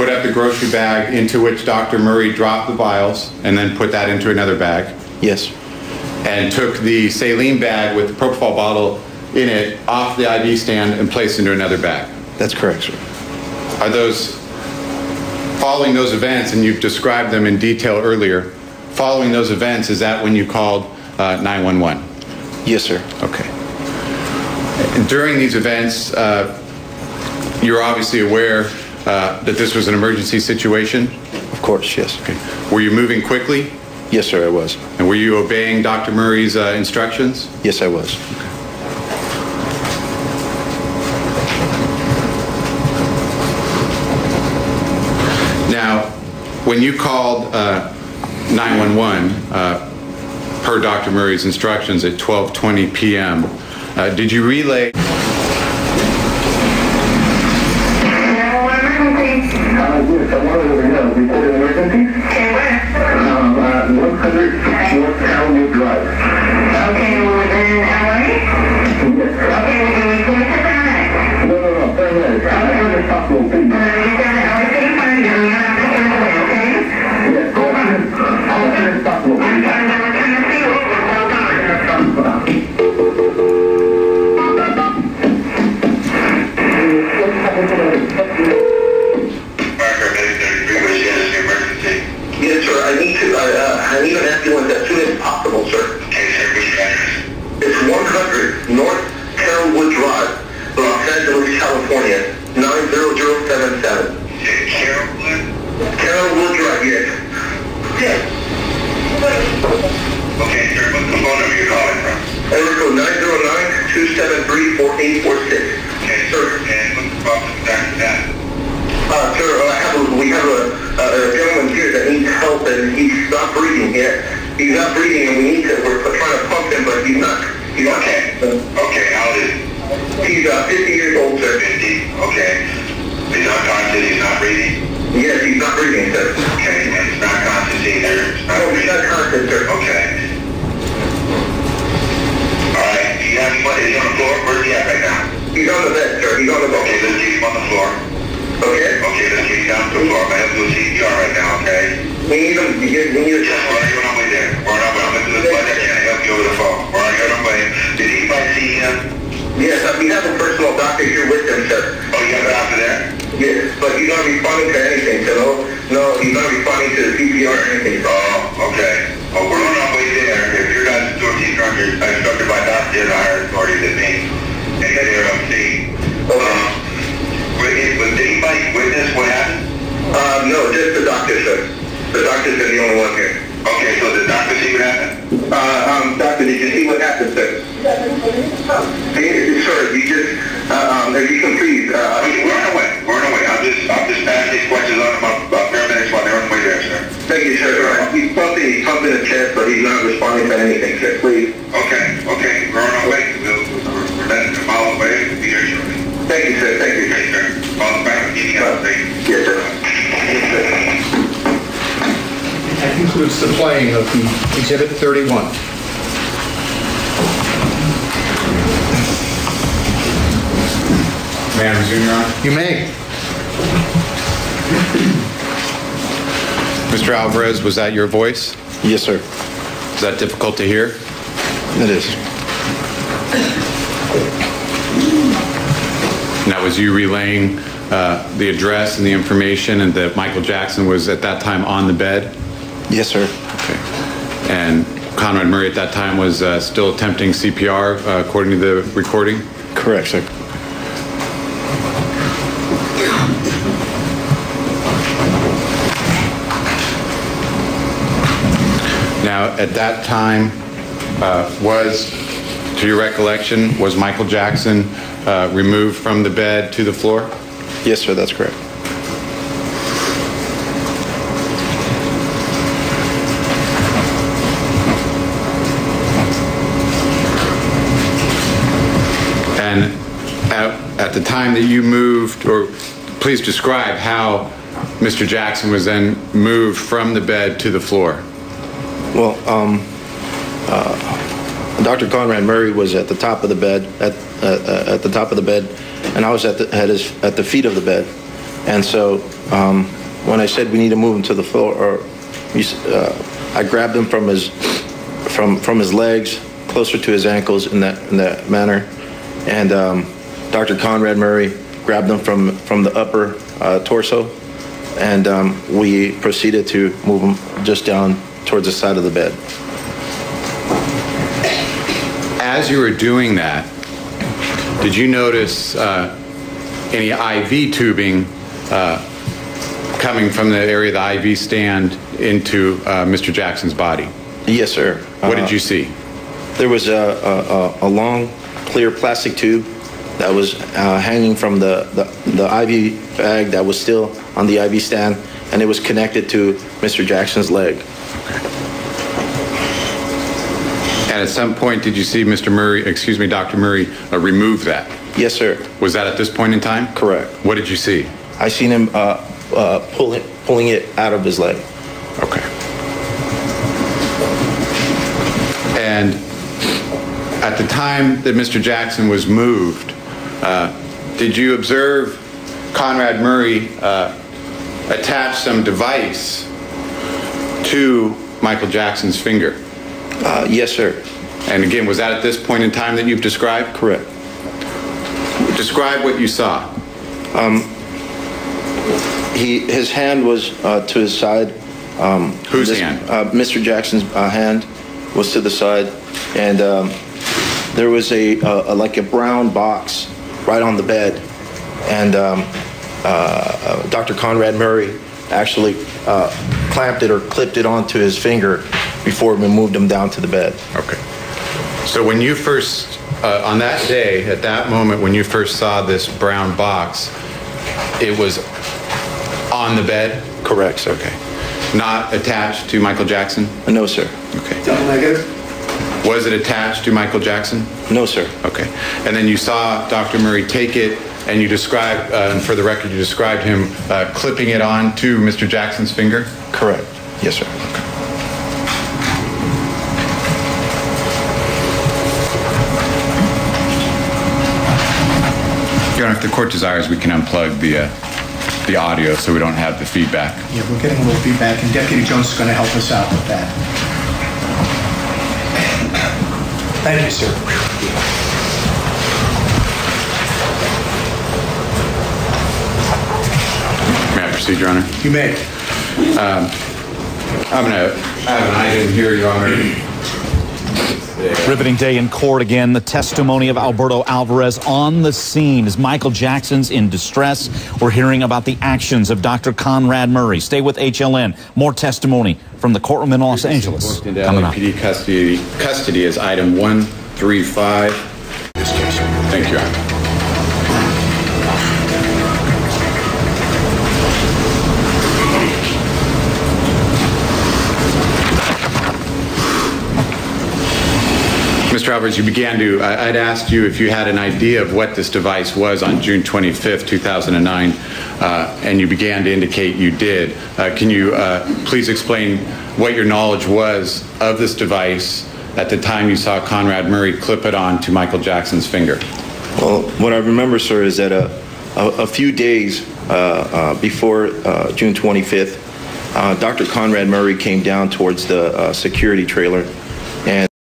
put up the grocery bag into which Dr. Murray dropped the vials and then put that into another bag. Yes. And took the saline bag with the propofol bottle in it off the IV stand and placed into another bag. That's correct, sir. Are those, following those events, and you've described them in detail earlier, following those events, is that when you called 911? Yes, sir. Okay. And during these events, you're obviously aware that this was an emergency situation? Of course, yes. Okay. Were you moving quickly? Yes, sir, I was. And were you obeying Dr. Murray's instructions? Yes, I was. Now, when you called 911 per Dr. Murray's instructions at 12:20 p.m., did you relay? Yes, I wanted to know. Report an emergency? Okay, where? 100 North Calwood Drive. Okay, within LA? Yes. Okay, will you report to paramedics? No, paramedics. As soon as possible, please. You got an LA fine, you're going to have to turn away, okay? Yes, as soon as possible, please. I'm trying to return the seat over, hold on. Yes, sir. I need an ambulance as soon as possible, sir. Okay, sir. Which address? It's 100 North Carrollwood Drive, Los Angeles, California, 90077. Carrollwood? Carrollwood Drive, yes. Yes. Okay, sir. What's the phone number you're calling from? Area code 909-273-4846. Okay, sir. And what's the problem with Dr. Dad? Sir, we have a gentleman here that needs help, and he's not breathing yet. He's not breathing, and we're trying to pump him, but he's not. Okay. Okay, how old is he? He's 50 years old, sir. 50. Okay. He's unconscious. He's not breathing. Yes, he's not breathing, sir. Okay, and he's not conscious either. It's not No, he's not conscious, sir. Okay. All right. Do you have anybody? Is he on the floor? Where's he at right now? He's on the bed, sir. He's on the bed. Okay, let's get him on the floor. Okay? Okay, let's get him down to the floor. I'm going to have to do CPR right now, okay? We need him. We need a Just we're on our way there. We're on our way. I'm going to do this one. I can't help you over the phone. We're on our way. Did anybody see him? Yes, we have a personal doctor here with him, sir. Oh, you got a doctor there? Yes, but he's not responding to anything, so no, he's not responding to the CPR or anything. Oh, okay. Well, we're on our way there. If your guys' authority is instructed by doctors, higher authority than me, and they're on scene. Was anybody witness what happened? No, just the doctor, sir. The doctor's been the only one here. Okay, so the doctor see what happened? Doctor, did you see what happened, sir? Sir, you just, if you can please, We're on our way. We're on our way. I'll just ask these questions on my paramedics while they're on the way there, sir. Thank you, sir. He's pumping the chest, but he's not responding to anything, sir. Please. Okay. We're on our way. We're less than a mile away. We'll be here shortly. Thank you, sir. Thank you. Okay, sir. Call us back. Give me an update. Yes, sir. That concludes the playing of the Exhibit 31. May I resume, Your Honor? You may. Mr. Alvarez, was that your voice? Yes, sir. Is that difficult to hear? It is. And that was you relaying the address and the information, and that Michael Jackson was at that time on the bed? Yes, sir. Okay. And Conrad Murray at that time was still attempting CPR according to the recording? Correct, sir. Now, at that time, to your recollection, was Michael Jackson removed from the bed to the floor? Yes, sir, that's correct. And at the time that you moved, or please describe how Mr. Jackson was then moved from the bed to the floor. Well, Dr. Conrad Murray was at the top of the bed, at the top of the bed, and I was at the feet of the bed. And so when I said we need to move him to the floor, I grabbed him from his legs, closer to his ankles in that manner, and Dr. Conrad Murray grabbed him from the upper torso, and we proceeded to move him just down towards the side of the bed. As you were doing that, did you notice any IV tubing coming from the area of the IV stand into Mr. Jackson's body? Yes, sir. What did you see? There was a long, clear plastic tube that was hanging from the IV bag that was still on the IV stand, and it was connected to Mr. Jackson's leg. And at some point, did you see Dr. Murray remove that? Yes, sir. Was that at this point in time? Correct. What did you see? I seen him pulling it out of his leg. Okay. And at the time that Mr. Jackson was moved, did you observe Conrad Murray attach some device to Michael Jackson's finger? Yes, sir. And again, was that at this point in time that you've described? Correct. Describe what you saw. His hand was to his side. Whose hand? Mr. Jackson's hand was to the side, and there was like a brown box right on the bed, and Dr. Conrad Murray actually clamped it or clipped it onto his finger before we moved him down to the bed. Okay. So when you first, on that day, at that moment when you first saw this brown box, it was on the bed? Correct, sir. Okay. Not attached to Michael Jackson? No, sir. Okay. Double negative? Was it attached to Michael Jackson? No, sir. Okay. And then you saw Dr. Murray take it, and you described, and for the record, you described him clipping it on to Mr. Jackson's finger? Correct. Yes, sir. Okay. Your Honor, if the court desires, we can unplug the audio so we don't have the feedback. Yeah, we're getting a little feedback, and Deputy Jones is going to help us out with that. Thank you, sir. May I proceed, Your Honor? You may. I'm going to have an item here, Your Honor. Riveting day in court again. The testimony of Alberto Alvarez on the scene as Michael Jackson's in distress. We're hearing about the actions of Dr. Conrad Murray. Stay with HLN. More testimony from the courtroom in Los Angeles. Coming up. LAPD custody is item 135. This case. Thank you, Your Honor. Mr. Alvarez, you began to, I'd asked you if you had an idea of what this device was on June 25th, 2009, and you began to indicate you did. Can you please explain what your knowledge was of this device at the time you saw Conrad Murray clip it on to Michael Jackson's finger? Well, what I remember, sir, is that a few days before June 25th, Dr. Conrad Murray came down towards the security trailer, and